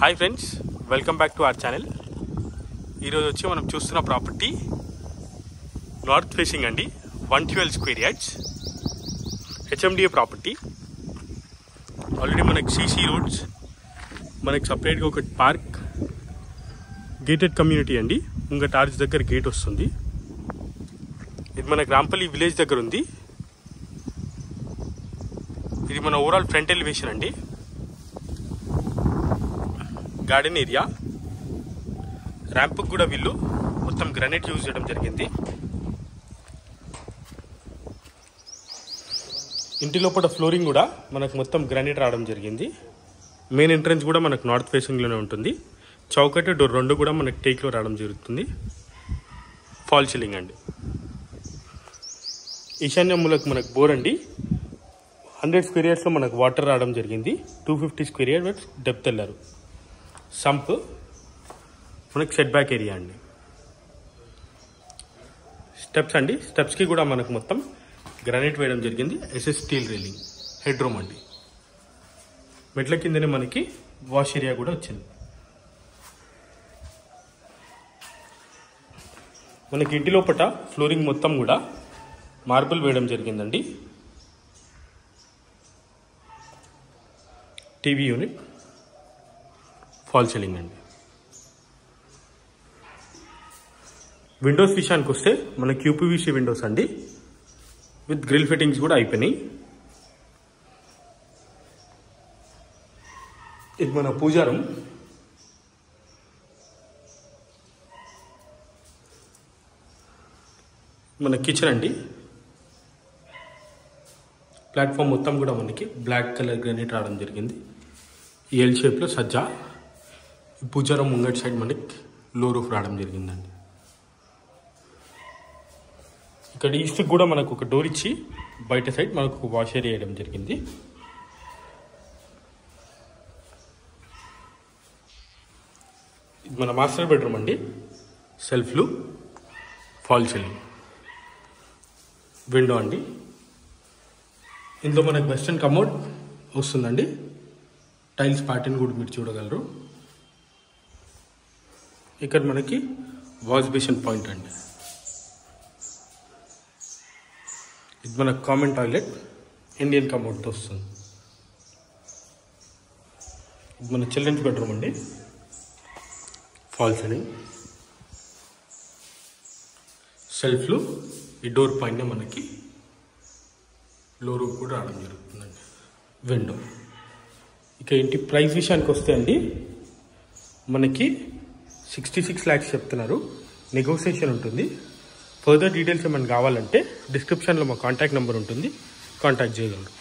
Hi friends, welcome back to our channel. ఈరోజు వచ్చి మనం చూస్తున్న ప్రాపర్టీ నార్త్ ఫేసింగ్ అండి. 112 square yards HMDA property. Already మనకి సీసీ రోడ్స్, మనకి సపరేట్గా ఒక పార్క్, గేటెడ్ కమ్యూనిటీ అండి. ముంగట ఆర్చ్ దగ్గర గేట్ వస్తుంది. ఇది మన రాంపల్లి విలేజ్ దగ్గర ఉంది. ఇది మన ఓవరాల్ ఫ్రంట్ ఎలివేషన్ అండి. గార్డెన్ ఏరియా, ర్యాంప్కి కూడా వీళ్ళు మొత్తం గ్రానైట్ యూజ్ చేయడం జరిగింది. ఇంటి లోపల ఫ్లోరింగ్ కూడా మనకు మొత్తం గ్రానైట్ రావడం జరిగింది. మెయిన్ ఎంట్రన్స్ కూడా మనకు నార్త్ ఫేసింగ్లోనే ఉంటుంది. చౌకట్ డోర్ రెండు కూడా మనకు టేక్లో రావడం జరుగుతుంది. ఫాల్ సీలింగ్ అండి. ఈశాన్య మూలకు మనకు బోర్ అండి. 100 స్క్వేర్ యార్డ్స్లో మనకు వాటర్ రావడం జరిగింది. 250 స్క్వేర్ యార్డ్ డెప్త్ వెళ్ళారు. సంప్ మనకి సెట్ బ్యాక్ ఏరియా అండి. స్టెప్స్ అండి. స్టెప్స్కి కూడా మనకు మొత్తం గ్రానైట్ వేయడం జరిగింది. SS steel railing. Head room అండి. మెట్ల కిందనే మనకి వాష్ ఏరియా కూడా వచ్చింది. మనకి ఇంటి లోపల ఫ్లోరింగ్ మొత్తం కూడా మార్బుల్ వేయడం జరిగిందండి. టీవీ యూనిట్, ఫాల్ సీలింగ్ అండి. విండోస్ విషయానికి వస్తే మన QPVC విండోస్ అండి, విత్ గ్రిల్ ఫిట్టింగ్స్ కూడా అయిపోయినాయి. ఇది మన పూజారం. మన కిచెన్ అండి. ప్లాట్ఫామ్ మొత్తం కూడా మనకి బ్లాక్ కలర్ గ్రానైట్ రావడం జరిగింది. ఎల్ షేప్లో సజ్జా. పూజారం ముంగటి సైడ్ మనకి లో రూఫ్ రావడం జరిగిందండి. ఇక్కడ ఈస్ట్కి కూడా మనకు ఒక డోర్ ఇచ్చి బయట సైడ్ మనకు ఒక వాష్ ఏరియా వేయడం జరిగింది. ఇది మన మాస్టర్ బెడ్రూమ్ అండి. సెల్ఫ్లు, ఫాల్ సీలింగ్, విండో అండి. ఇందులో మనకు వెస్టర్న్ కమోడ్ వస్తుందండి. టైల్స్ ప్యాటర్న్ కూడా మీరు చూడగలరు. ఇక్కడ మనకి వాష్ బేసిన్ పాయింట్ అండి. ఇది మన కామన్ టాయిలెట్, ఇండియన్ కమోడ్తో వస్తుంది. ఇది మన చిల్డ్రన్స్ బెడ్రూమ్ అండి. ఫాల్ సీలింగ్, సెల్ఫ్లు. ఈ డోర్ పైన మనకి లో రూఫ్ కూడా రావడం జరుగుతుందండి. విండో. ఇక ఇంటి ప్రైస్ విషయానికి వస్తే అండి, మనకి 66 lakhs చెప్తున్నారు. నెగోషియేషన్ ఉంటుంది. ఫర్దర్ డీటెయిల్స్ ఏమైనా కావాలంటే డిస్క్రిప్షన్లో మా కాంటాక్ట్ నెంబర్ ఉంటుంది, కాంటాక్ట్ చేయగలరు.